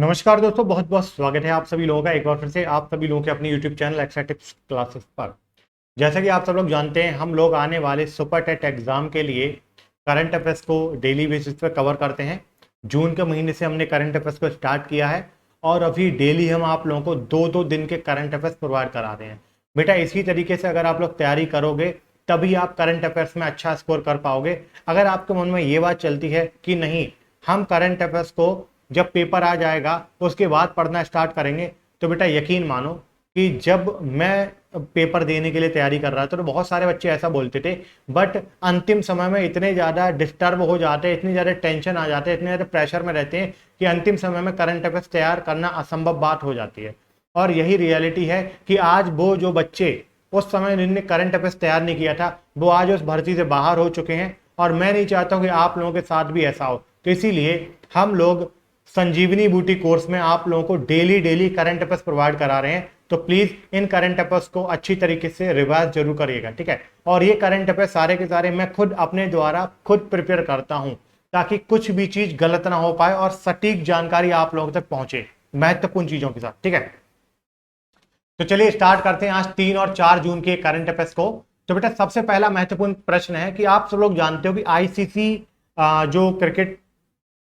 नमस्कार दोस्तों, बहुत बहुत स्वागत है आप सभी लोगों का एक बार फिर से आप सभी लोगों के अपनी YouTube channel extra tips classes पर। जैसा कि आप सब लोग जानते हैं, हम लोग आने वाले सुपर टेट एग्जाम के लिए करंट अफेयर्स को डेली बेसिस पर कवर करते हैं। जून के महीने से हमने करंट अफेयर्स को स्टार्ट किया है और अभी डेली हम आप लोगों को दो दो दिन के करंट अफेयर्स प्रोवाइड करा रहे हैं। बेटा, इसी तरीके से अगर आप लोग तैयारी करोगे तभी आप करंट अफेयर्स में अच्छा स्कोर कर पाओगे। अगर आपके मन में ये बात चलती है कि नहीं, हम करंट अफेयर्स को जब पेपर आ जाएगा उसके बाद पढ़ना स्टार्ट करेंगे, तो बेटा यकीन मानो कि जब मैं पेपर देने के लिए तैयारी कर रहा था तो बहुत सारे बच्चे ऐसा बोलते थे, बट अंतिम समय में इतने ज़्यादा डिस्टर्ब हो जाते हैं, इतनी ज़्यादा टेंशन आ जाते हैं, इतने ज़्यादा प्रेशर में रहते हैं कि अंतिम समय में करंट अफेयर्स तैयार करना असंभव बात हो जाती है। और यही रियलिटी है कि आज वो जो बच्चे उस समय जिनने करंट अफेयर्स तैयार नहीं किया था, वो आज उस भर्ती से बाहर हो चुके हैं। और मैं नहीं चाहता हूँ कि आप लोगों के साथ भी ऐसा हो, तो इसीलिए हम लोग संजीवनी बूटी कोर्स में आप लोगों को daily daily current affairs provide करा रहे हैं। तो प्लीज इन करंट अफेयर्स को अच्छी तरीके से रिवाइज जरूर करिएगा, ठीक है। और ये करंट अफेयर्स सारे के सारे मैं खुद अपने द्वारा खुद प्रिपेयर करता हूं, ताकि कुछ भी चीज गलत ना हो पाए और सटीक जानकारी आप लोगों तक पहुंचे महत्वपूर्ण चीजों के साथ, ठीक है। तो चलिए स्टार्ट करते हैं आज 3 और 4 जून के करंट अफेयर्स को। तो बेटा, सबसे पहला महत्वपूर्ण प्रश्न है कि आप सब लोग जानते हो कि आईसीसी जो क्रिकेट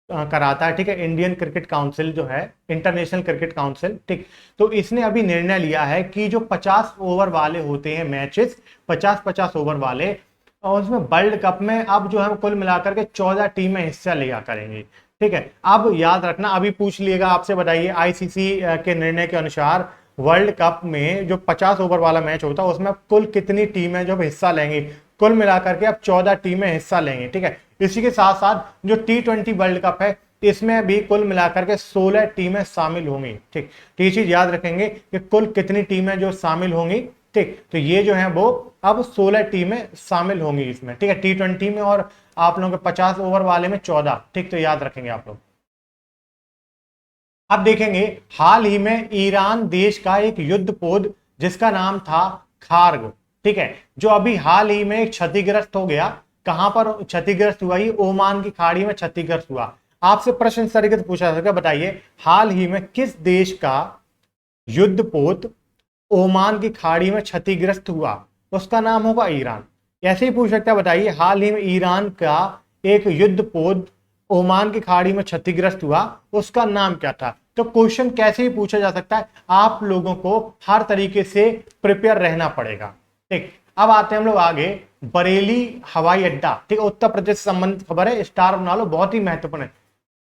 कराता है, ठीक है, इंडियन क्रिकेट काउंसिल जो है, इंटरनेशनल क्रिकेट काउंसिल, ठीक। तो इसने अभी निर्णय लिया है कि जो 50 ओवर वाले होते हैं मैचेस, 50-50 ओवर वाले, और उसमें वर्ल्ड कप में अब जो है कुल मिलाकर के 14 टीमें हिस्सा लिया करेंगी, ठीक है। अब याद रखना, अभी पूछ लिएगा आपसे, बताइए आईसीसी के निर्णय के अनुसार वर्ल्ड कप में जो 50 ओवर वाला मैच होता है उसमें कुल कितनी टीमें जो हिस्सा लेंगी? कुल मिलाकर के अब 14 टीमें हिस्सा लेंगी, ठीक है। इसी के साथ साथ जो T20 वर्ल्ड कप है, इसमें भी कुल मिलाकर के 16 टीमें शामिल होंगी, ठीक। तो ये चीज याद रखेंगे कि कुल कितनी टीमें जो शामिल होंगी, ठीक। तो ये जो है वो अब 16 टीमें शामिल होंगी इसमें, ठीक है, T20 में, और आप लोगों के 50 ओवर वाले में 14, ठीक। तो याद रखेंगे आप लोग। अब देखेंगे, हाल ही में ईरान देश का एक युद्धपोत जिसका नाम था खार्ग, ठीक है, जो अभी हाल ही में क्षतिग्रस्त हो गया। कहां पर क्षतिग्रस्त हुआ? ये ओमान की खाड़ी में क्षतिग्रस्त हुआ। आपसे प्रश्न इस तरीके से पूछा सकता है, बताइए हाल ही में किस देश का युद्धपोत ओमान की खाड़ी में क्षतिग्रस्त हुआ? उसका नाम होगा ईरान। ऐसे ही पूछ सकता है, बताइए हाल ही में ईरान का एक युद्धपोत ओमान की खाड़ी में क्षतिग्रस्त हुआ, उसका नाम क्या था? तो क्वेश्चन कैसे ही पूछा जा सकता है, आप लोगों को हर तरीके से प्रिपेयर रहना पड़ेगा, ठीक। अब आते हैं हम लोग आगे, बरेली हवाई अड्डा, ठीक है, उत्तर प्रदेश से संबंधित खबर है, स्टार बना लो, बहुत ही महत्वपूर्ण है,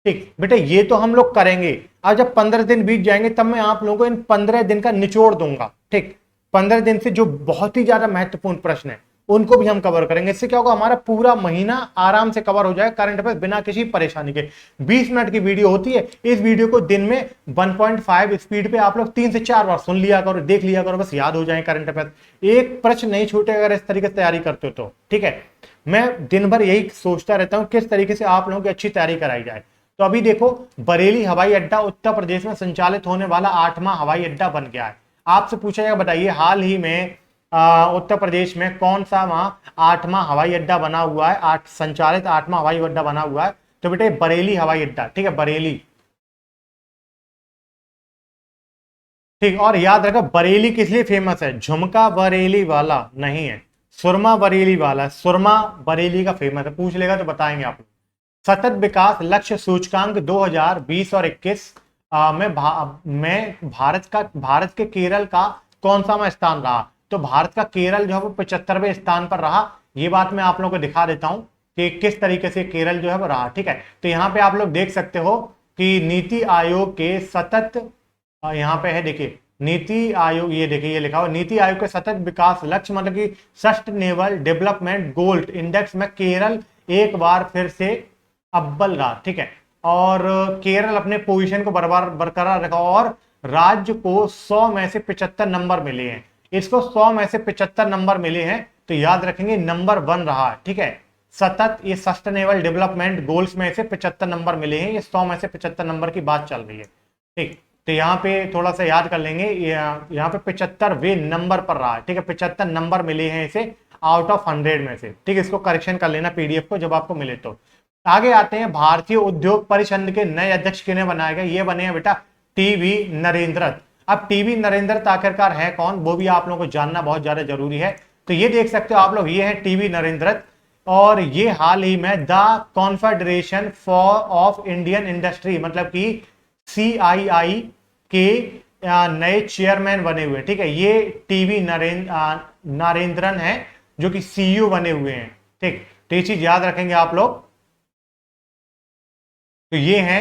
ठीक। बेटा, ये तो हम लोग करेंगे। अब जब 15 दिन बीत जाएंगे तब मैं आप लोगों को इन 15 दिन का निचोड़ दूंगा, ठीक। 15 दिन से जो बहुत ही ज्यादा महत्वपूर्ण प्रश्न है उनको भी हम कवर करेंगे। इससे क्या होगा, हमारा पूरा महीना आराम से कवर हो जाएगा करंट अफेयर्स बिना किसी परेशानी के। 20 मिनट की वीडियो होती है, इस वीडियो को दिन में 1.5 स्पीड पे आप लोग 3 से 4 बार सुन लिया करो, देख लिया करो, बस याद हो जाए करंट अफेयर्स। एक प्रश्न नहीं छूटे अगर इस तरीके से तैयारी करते हो तो, ठीक है। मैं दिन भर यही सोचता रहता हूं किस तरीके से आप लोगों की अच्छी तैयारी कराई जाए। तो अभी देखो, बरेली हवाई अड्डा उत्तर प्रदेश में संचालित होने वाला 8वां हवाई अड्डा बन गया है। आपसे पूछा जाएगा, बताइए हाल ही में उत्तर प्रदेश में कौन सा वहां 8वां हवाई अड्डा बना हुआ है, संचालित 8वां हवाई अड्डा बना हुआ है? तो बेटे बरेली हवाई अड्डा, ठीक है, बरेली, ठीक। और याद रखो, बरेली किस लिए फेमस है? झुमका बरेली वाला नहीं है, सुरमा बरेली वाला, सुरमा बरेली का फेमस है। पूछ लेगा तो बताएंगे आप लोग। सतत विकास लक्ष्य सूचकांक 2020 और 21 में भारत के केरल का कौन सा स्थान रहा? तो भारत का केरल जो है वो 75वें स्थान पर रहा। ये बात मैं आप लोगों को दिखा देता हूं कि किस तरीके से केरल जो है वो रहा, ठीक है। तो यहां पे आप लोग देख सकते हो कि नीति आयोग के सतत, यहाँ पे है, देखिए नीति आयोग, ये देखिए ये लिखा हुआ नीति आयोग के सतत विकास लक्ष्य, मतलब कि सस्टेनेबल डेवलपमेंट गोल्ड इंडेक्स में केरल एक बार फिर से अव्वल रहा, ठीक है। और केरल अपने पोजीशन को बरकरार रखा और राज्य को 100 में से 75 नंबर मिले हैं। इसको 100 में से 75 नंबर मिले हैं, तो याद रखेंगे नंबर 1 रहा है, ठीक है। सतत ये सस्टेनेबल डेवलपमेंट गोल्स में से 75 नंबर मिले हैं, ये 100 में से 75 नंबर की बात चल रही है, ठीक। तो यहाँ पे थोड़ा सा याद कर लेंगे, यहाँ पे 75वें नंबर पर रहा है, ठीक है। 75 नंबर मिले हैं इसे आउट ऑफ 100 में से, ठीक है। इसको करेक्शन कर लेना पीडीएफ को जब आपको मिले तो। आगे आते हैं, भारतीय उद्योग परिषद के नए अध्यक्ष किन्हें बनाया गया? ये बने हैं बेटा टीवी नरेंद्र। अब टीवी नरेंद्र आखिरकार है कौन, वो भी आप लोगों को जानना बहुत ज्यादा जरूरी है। तो ये देख सकते हो आप लोग, ये है टीवी नरेंद्र, और ये हाल ही में the confederation for of Indian industry मतलब कि CII के नए चेयरमैन बने हुए हैं। ठीक है, ये टीवी नरेंद्रन है जो कि CEO बने हुए हैं। ठीक, तो ये चीज याद रखेंगे आप लोग। तो ये है,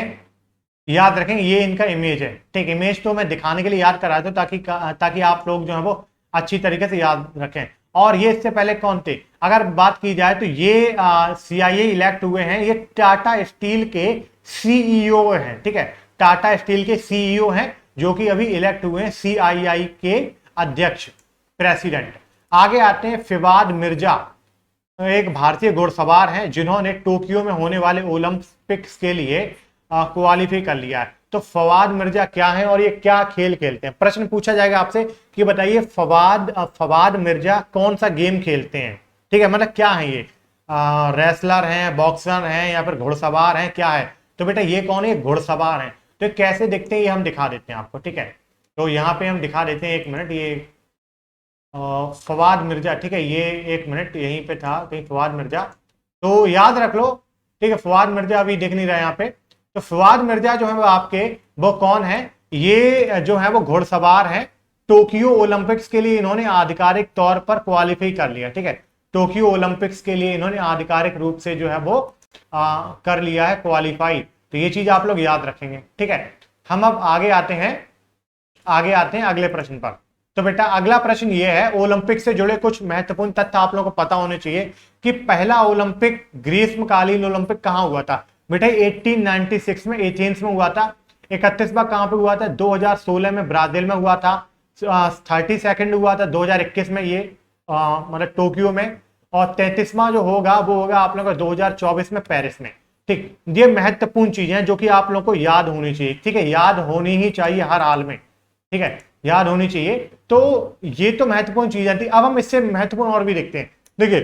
याद रखेंगे, ये इनका इमेज है। ठीक, इमेज तो मैं दिखाने के लिए याद करा दूं ताकि आप लोग जो है वो अच्छी तरीके से याद रखें। और ये इससे पहले कौन थे? अगर बात की जाए तो ये CIA इलेक्ट हुए हैं, ये टाटा स्टील के CEO हैं। ठीक है, टाटा स्टील के CEO हैं जो कि अभी इलेक्ट हुए हैं CII के अध्यक्ष, प्रेसिडेंट। आगे आते हैं, फवाद मिर्जा एक भारतीय घुड़सवार हैं जिन्होंने टोक्यो में होने वाले ओलंपिक्स के लिए क्वालिफाई कर लिया है। तो फवाद मिर्जा क्या है और ये क्या खेल खेलते हैं? प्रश्न पूछा जाएगा आपसे कि बताइए फवाद मिर्जा कौन सा गेम खेलते हैं। ठीक है, मतलब क्या है ये, रेसलर हैं, बॉक्सर हैं, या फिर घुड़सवार हैं, क्या है? तो बेटा ये कौन है? घुड़सवार हैं। तो कैसे दिखते हैं ये हम दिखा देते हैं आपको। ठीक है, तो यहाँ पे हम दिखा देते हैं, एक मिनट, ये फवाद मिर्जा। ठीक है, ये एक मिनट यहीं पे था कहीं, फवाद मिर्जा, तो याद रख लो। ठीक है, फवाद मिर्जा अभी दिख नहीं रहा है यहाँ पे। तो फवाद मिर्जा जो है वो आपके, वो कौन है? ये जो है वो घुड़सवार है। टोक्यो ओलंपिक्स के लिए इन्होंने आधिकारिक तौर पर क्वालिफाई कर लिया। ठीक है, टोक्यो ओलंपिक्स के लिए इन्होंने आधिकारिक रूप से जो है वो कर लिया है क्वालिफाई। तो ये चीज आप लोग याद रखेंगे। ठीक है, हम अब आगे आते हैं अगले प्रश्न पर। तो बेटा अगला प्रश्न ये है, ओलंपिक से जुड़े कुछ महत्वपूर्ण तथ्य आप लोगों को पता होने चाहिए कि पहला ओलंपिक, ग्रीष्मकालीन ओलंपिक कहां हुआ था? बेटा 1896 में एथेंस में हुआ था। 31वां कहां पे हुआ था? 2016 में ब्राजील में हुआ था। 32nd हुआ था 2021 में, ये मतलब टोक्यो में। और 33वां जो होगा वो होगा आप लोगों का 2024 में पेरिस में। ठीक, ये महत्वपूर्ण चीजें हैं जो कि आप लोगों को याद होनी चाहिए। ठीक है, याद होनी ही चाहिए हर हाल में। ठीक है, याद होनी चाहिए। तो ये तो महत्वपूर्ण चीजें थी। अब हम इससे महत्वपूर्ण और भी देखते हैं। देखिए,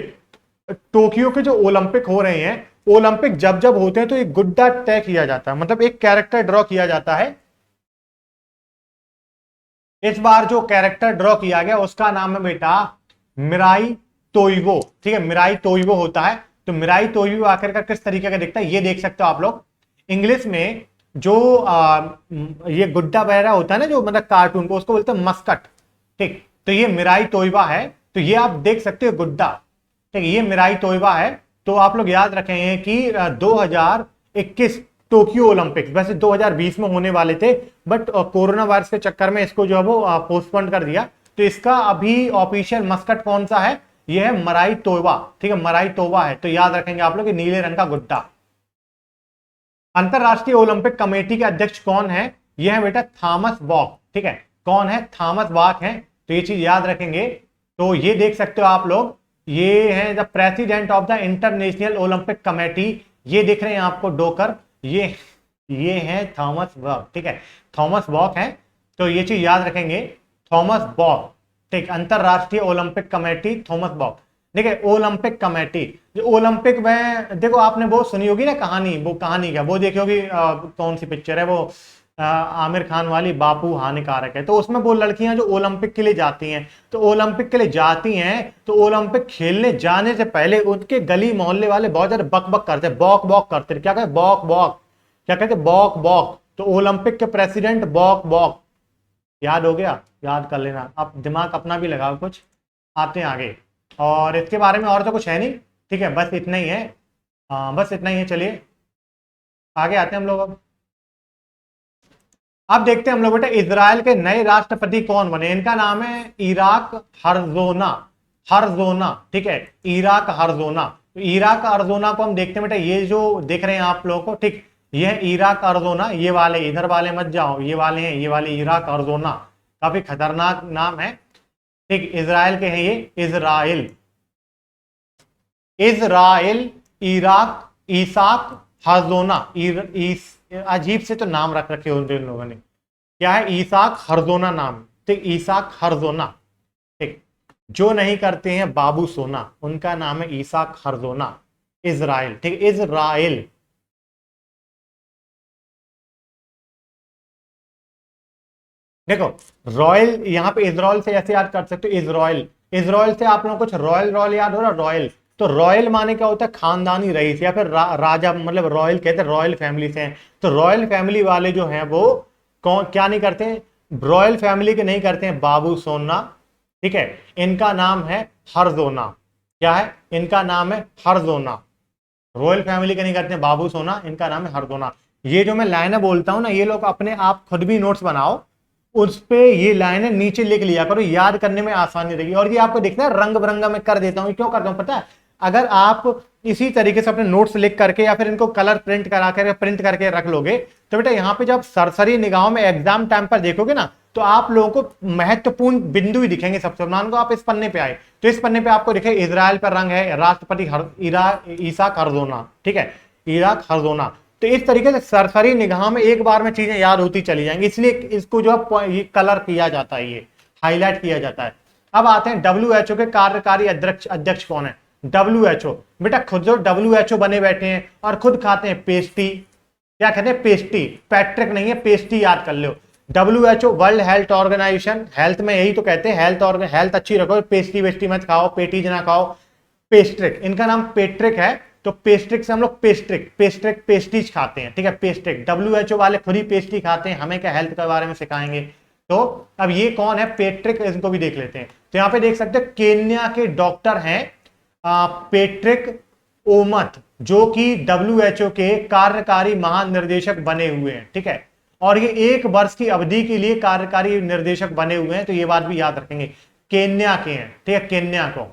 टोक्यो के जो ओलंपिक हो रहे हैं, ओलंपिक जब जब होते हैं तो एक गुड्डा तय किया जाता है, मतलब एक कैरेक्टर ड्रॉ किया जाता है। इस बार जो कैरेक्टर ड्रॉ किया गया उसका नाम है बेटा मिराई तोइवो। ठीक है, मिराई तोइवो होता है। तो मिराई तोइवो आखिरकार किस तरीके का दिखता है ये देख सकते हो आप लोग। इंग्लिश में जो ये गुड्डा वगैरह होता है ना, जो मतलब कार्टून को, उसको बोलते हैं मस्कट। ठीक, तो ये मिराई तोइबा है। तो ये आप देख सकते हो गुड्डा। ठीक, ये मिराई तोइबा है। तो आप लोग याद रखेंगे कि 2021 टोक्यो ओलंपिक्स वैसे 2020 में होने वाले थे, बट कोरोना वायरस के चक्कर में इसको जो है वो पोस्टपोन कर दिया। तो इसका अभी ऑफिशियल मस्कट कौन सा है? ये है मराई तोइबा। ठीक है, मराई तोइबा है। तो याद रखेंगे आप लोग, नीले रंग का गुड्डा। अंतरराष्ट्रीय ओलंपिक कमेटी के अध्यक्ष कौन है? यह है बेटा थॉमस बॉक। ठीक है, कौन है? थॉमस बॉक है। तो ये चीज याद रखेंगे। तो ये देख सकते हो आप लोग, ये है the president of the international Olympic committee. ये दिख रहे हैं आपको डोकर, ये है थॉमस बॉक। ठीक है, थॉमस बॉक है। तो ये चीज याद रखेंगे, थॉमस बॉक। ठीक, अंतरराष्ट्रीय ओलंपिक कमेटी, थॉमस बॉक। देखिए, ओलंपिक कमेटी, जो ओलंपिक में देखो, आपने वो सुनी होगी ना कहानी, वो कहानी क्या, वो देखी होगी, कौन सी पिक्चर है वो, आमिर खान वाली, बापू हानिकारक है। तो उसमें वो लड़कियां जो ओलंपिक के लिए जाती हैं, तो ओलंपिक के लिए जाती हैं तो ओलंपिक खेलने जाने से पहले उनके गली मोहल्ले वाले बहुत ज्यादा बक बक करते, बॉक बॉक करते। क्या कहते? बॉक बॉक। क्या कहते? बॉक बॉक। तो ओलंपिक के प्रेसिडेंट बॉक बॉक। याद हो गया? याद कर लेना, आप दिमाग अपना भी लगाओ कुछ। आते हैं आगे, और इसके बारे में और तो कुछ है नहीं। ठीक है, बस इतना ही है। बस इतना ही है। चलिए आगे आते हैं हम लोग। अब देखते हैं हम लोग बेटा, इजराइल के नए राष्ट्रपति कौन बने? इनका नाम है इराक हर्जोना। हर्जोना। ठीक है, इराक हर्जोना। तो इराक हर्जोना को हम देखते हैं बेटा, ये जो देख रहे हैं आप लोगों को, ठीक, ये है इराक हर्जोना। ये वाले, इधर वाले मत जाओ, ये वाले हैं, ये वाले इराक हर्जोना। काफी खतरनाक नाम है। ठीक, इजराइल के हैं ये, इजराइल, इजराइल, इराक, ईसाक हर्जोना। अजीब से तो नाम रख रखे उन लोगों ने। क्या है? ईसाक हर्जोना नाम। ठीक, ईसाक हर्जोना। ठीक, जो नहीं करते हैं बाबू सोना, उनका नाम है ईसाक हर्जोना। इजराइल, ठीक है, इजराइल। देखो रॉयल, यहाँ पे इजराइल से ऐसे याद कर सकते हो, इजराइल, इजराइल से आप लोगों को कुछ रॉयल रॉयल याद हो रहा, रॉयल। तो रॉयल माने क्या होता है, खानदानी रईस या फिर राजा, मतलब रॉयल कहते हैं, रॉयल फैमिली से हैं। तो रॉयल फैमिली वाले जो हैं वो कौन क्या नहीं करते हैं, रॉयल फैमिली के नहीं करते हैं बाबू सोना, ठीक है, इनका नाम है हरजोना। क्या है इनका नाम है हरजोना। रॉयल फैमिली के नहीं करते हैं बाबू सोना, इनका नाम है हरदोना। ये जो मैं लाइनें बोलता हूं ना, ये लोग अपने आप खुद भी नोट्स बनाओ, उस पे ये लाइनें नीचे लिख लिया करो, याद करने में आसानी रहेगी। और ये आपको दिखना है रंग बिरंगा में कर देता हूं, क्यों करता हूं पता है, अगर आप इसी तरीके से अपने नोट्स लिख करके या फिर इनको कलर प्रिंट करा कर प्रिंट करके रख लोगे, तो बेटा यहाँ पे जब सरसरी निगाहों में एग्जाम टाइम पर देखोगे ना, तो आप लोगों को महत्वपूर्ण बिंदु ही दिखेंगे। सबसे मान को आप इस पन्ने पे आए, तो इस पन्ने पे आपको दिखे इजराइल पर रंग है राष्ट्रपति इसाक हरजोना, ठीक है, इराक हरजोना। तो इस तरीके से सरसरी निगाह में एक बार में चीजें याद होती चली जाएंगी, इसलिए इसको जो है ये कलर किया जाता है, ये हाईलाइट किया जाता है। अब आते हैं WHO के कार्यकारी अध्यक्ष, अध्यक्ष कौन है, WHO। बेटा खुद जो WHO बने बैठे हैं और खुद खाते हैं पेस्टी, क्या कहते हैं पेस्टी, पैट्रिक नहीं है, पेस्टी याद कर लो। WHO World Health Organization, health में यही तो कहते हैं, हेल्थ अच्छी रखो, पेस्टी वेस्टी मत खाओ, पेटीज ना खाओ। पेस्ट्रिक, इनका नाम पेट्रिक है, तो पेस्ट्रिक से हम लोग पेस्ट्रिक पेस्टीज खाते हैं, ठीक है, पेस्ट्रिक। WHO वाले खुद ही पेस्ट्री खाते हैं, हमें क्या हेल्थ के बारे में सिखाएंगे। तो अब ये कौन है पेट्रिक, इनको भी देख लेते हैं। तो यहाँ पे देख सकते हैं केन्या के डॉक्टर हैं पेट्रिक ओमथ, जो कि WHO के कार्यकारी महानिर्देशक बने हुए हैं, ठीक है, और ये 1 वर्ष की अवधि के लिए कार्यकारी निर्देशक बने हुए हैं। तो ये बात भी याद रखेंगे, केन्या के हैं, ठीक है, केन्या को।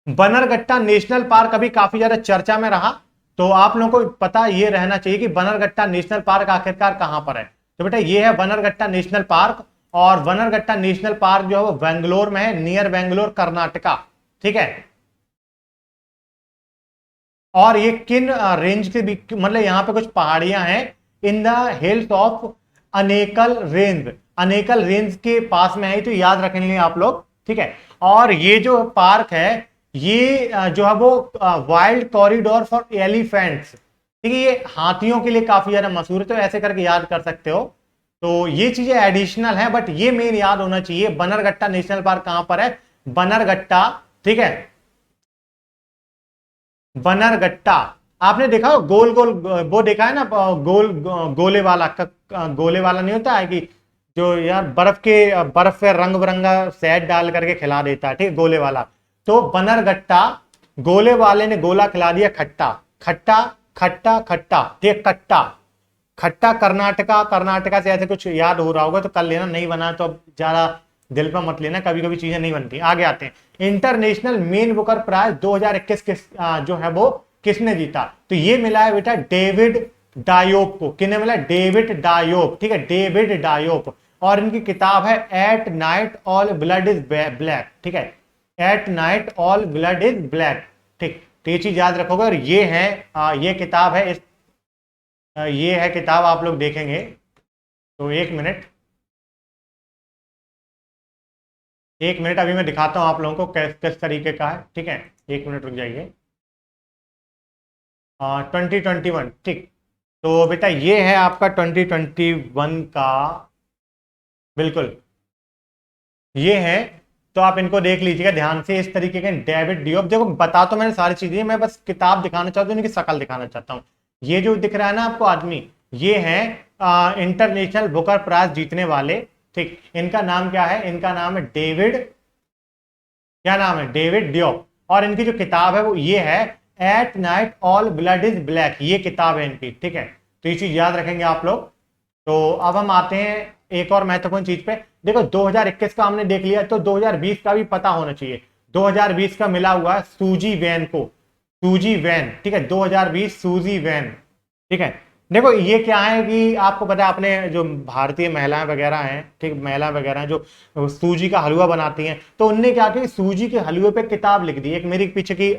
बनरघट्टा नेशनल पार्क अभी काफी ज्यादा चर्चा में रहा, तो आप लोगों को पता ये रहना चाहिए कि बनरघट्टा नेशनल पार्क आखिरकार कहां पर है। तो बेटा ये है बनरघट्टा नेशनल पार्क, और बनरघट्टा नेशनल पार्क जो है वो बेंगलोर में है, नियर बेंगलोर कर्नाटका, ठीक है। और ये किन रेंज के भी, मतलब यहां पे कुछ पहाड़ियां हैं in the hills of Anekal range, Anekal range के पास में है, तो याद रखेंगे आप लोग, ठीक है। और ये जो पार्क है ये जो है वो वाइल्ड कॉरिडोर फॉर एलिफेंट्स, ठीक है, ये हाथियों के लिए काफी ज्यादा मशहूर है, तो ऐसे करके याद कर सकते हो। तो ये चीजें एडिशनल है, बट ये मेन याद होना चाहिए। बनरघट्टा नेशनल पार्क कहां पर है, बनरघट्टा, ठीक है, बनरघट्टा। आपने देखा गोल गोल वो देखा है ना, गोले वाला गोले वाला नहीं होता है कि जो यार बर्फ पे रंग बिरंगा शहद डाल करके खिला देता है, ठीक, गोले वाला। तो बनरघट्टा, गोले वाले ने गोला खिला दिया खट्टा, खट्टा खट्टा खट्टा, ठीक, कट्टा खट्टा, कर्नाटका, कर्नाटका से ऐसे कुछ याद हो रहा होगा तो कर लेना, नहीं बना तो अब ज्यादा दिल पर मत लेना, कभी कभी चीजें नहीं बनती। आगे आते हैं, इंटरनेशनल मेन बुकर प्राइज 2021 जो है वो किसने जीता, तो ये मिला है बेटा डेविड डायोप को। किसने मिला, डेविड डायोप, ठीक है, डेविड डायोप। और इनकी किताब है at night all blood is black, ठीक है, at night all blood is black, ठीक। तो ये चीज याद रखोगे। और ये है ये किताब है, ये है किताब, आप लोग देखेंगे तो एक मिनट अभी मैं दिखाता हूं आप लोगों को किस तरीके का है, ठीक है, एक मिनट रुक जाइए। 2021, ठीक। तो बेटा ये है आपका 2021 का, बिल्कुल ये है। तो आप इनको देख लीजिएगा ध्यान से, इस तरीके के डेविड डियोप। देखो बता तो मैंने सारी चीजें, मैं बस किताब दिखाना चाहता हूँ, इनकी शकल दिखाना चाहता हूँ। ये जो दिख रहा है ना आपको आदमी, ये है इंटरनेशनल बुकर प्राइज जीतने वाले, ठीक। इनका नाम क्या है, इनका नाम है डेविड, क्या नाम है, डेविड डियोप। और इनकी जो किताब है वो ये है at night all blood is black, ये किताब है इनकी, ठीक है। तो ये चीज याद रखेंगे आप लोग। तो अब हम आते हैं एक और महत्वपूर्ण चीज पे। देखो 2021 का हमने देख लिया, तो 2020 का भी पता होना चाहिए। 2020 का मिला हुआ है सूजी वैन को, सूजी वैन, ठीक है, 2020 सूजी वैन, ठीक है। देखो ये क्या है कि आपको पता है, अपने जो भारतीय महिलाएं वगैरह हैं, ठीक, महिलाएं वगैरह हैं जो सूजी का हलवा बनाती हैं, तो उनने क्या किया, सूजी के हलवे पे किताब लिख दी। एक मेरी पीछे की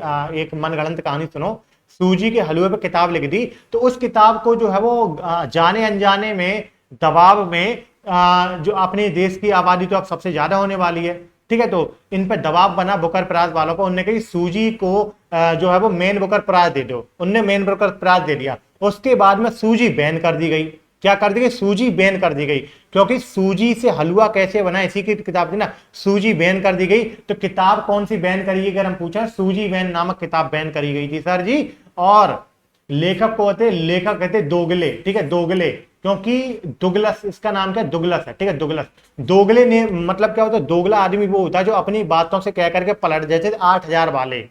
एक मनगढ़ंत कहानी सुनो। सूजी के हलवे पे किताब लिख दी, तो उस किताब को जो है वो जाने अनजाने में, दबाव में जो अपने देश की आबादी तो अब सबसे ज्यादा होने वाली है, ठीक है। तो इन पर दबाव बना बुकर प्राइज वालों को, उनने कही सूजी को जो है वो मेन बुकर प्राइज दे दो, उनने मेन बुकर प्राइज दे दिया। उसके बाद में सूजी बैन कर दी गई। क्या कर दी गई? सूजी बैन कर दी गई, क्योंकि सूजी से हलवा कैसे बना इसी की किताब थी ना, सूजी बैन कर दी गई। तो किताब कौन सी बैन करी गई अगर हम पूछा, सूजी बैन नामक किताब बैन करी गई थी सर जी। और लेखक को कहते, लेखक कहते दोगले, ठीक है, दोगले, क्योंकि दुगलस, इसका नाम क्या है? दुगलस है, ठीक है, दुगलस। दोगले ने मतलब क्या होता है? दोगला आदमी वो होता है जो अपनी बातों से कह करके पलट, जैसे 8000 वाले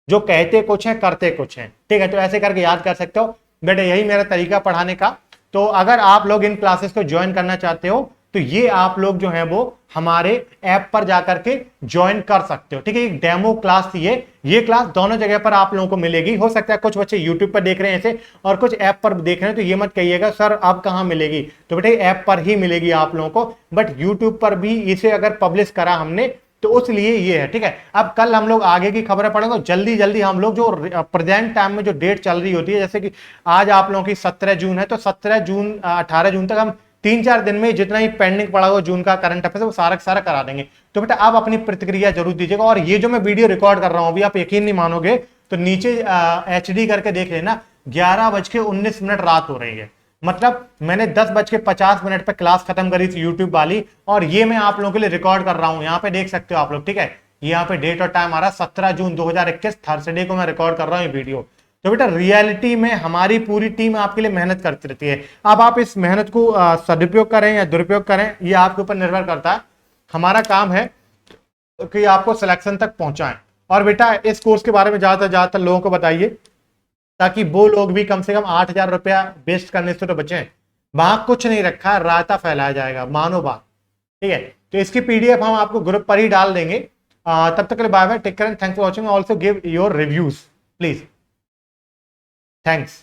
जो कहते कुछ है करते कुछ है, ठीक है। तो ऐसे करके याद कर सकते हो बेटे, यही मेरा तरीका पढ़ाने का। तो अगर आप लोग इन क्लासेस को ज्वाइन करना चाहते हो तो ये आप लोग जो है वो हमारे ऐप पर जाकर के ज्वाइन कर सकते हो, ठीक है। एक डेमो क्लास थी ये क्लास दोनों जगह पर आप लोगों को मिलेगी। हो सकता है कुछ बच्चे यूट्यूब पर देख रहे हैं ऐसे और कुछ ऐप पर देख रहे हैं, तो ये मत कहिएगा सर अब कहां मिलेगी, तो बेटे ऐप पर ही मिलेगी आप लोगों को। बट यूट्यूब पर भी इसे अगर पब्लिश करा हमने तो उसलिए ये है, ठीक है। अब कल हम लोग आगे की खबरें पढ़ेंगे, जल्दी जल्दी हम लोग जो प्रेजेंट टाइम में जो डेट चल रही होती है, जैसे कि आज आप लोगों की 17 जून है, तो 17 जून 18 जून तक हम 3-4 दिन में जितना ही पेंडिंग पड़ा हुआ जून का करंट अफेयर्स वो सारा सारा करा देंगे। तो बेटा आप अपनी प्रतिक्रिया जरूर दीजिएगा। और ये जो मैं वीडियो रिकॉर्ड कर रहा हूं अभी, आप यकीन नहीं मानोगे, तो नीचे HD करके देख लेना, 11:19 रात हो रही है। मतलब मैंने 10:50 पे क्लास खत्म करी थी यूट्यूब वाली, और ये मैं आप लोगों के लिए रिकॉर्ड कर रहा हूं। यहाँ पे देख सकते हो आप लोग, ठीक है, यहाँ पे डेट और टाइम आ रहा है 17 जून 2021 थर्सडे को मैं रिकॉर्ड कर रहा हूँ ये वीडियो। तो बेटा रियलिटी में हमारी पूरी टीम आपके लिए मेहनत करती रहती है। अब आप इस मेहनत को सदुपयोग करें या दुरुपयोग करें, ये आपके ऊपर निर्भर करता है। हमारा काम है कि आपको सिलेक्शन तक पहुंचाएं। और बेटा इस कोर्स के बारे में ज्यादातर लोगों को बताइए, ताकि वो लोग भी कम से कम 8000 रुपया वेस्ट करने से तो बचें। वहां कुछ नहीं रखा, रायता फैलाया जाएगा, मानो बात, ठीक है। तो इसकी PDF हम आपको ग्रुप पर ही डाल देंगे। तब तक के लिए bye bye, take care, thanks for watching, also give your reviews please, thanks.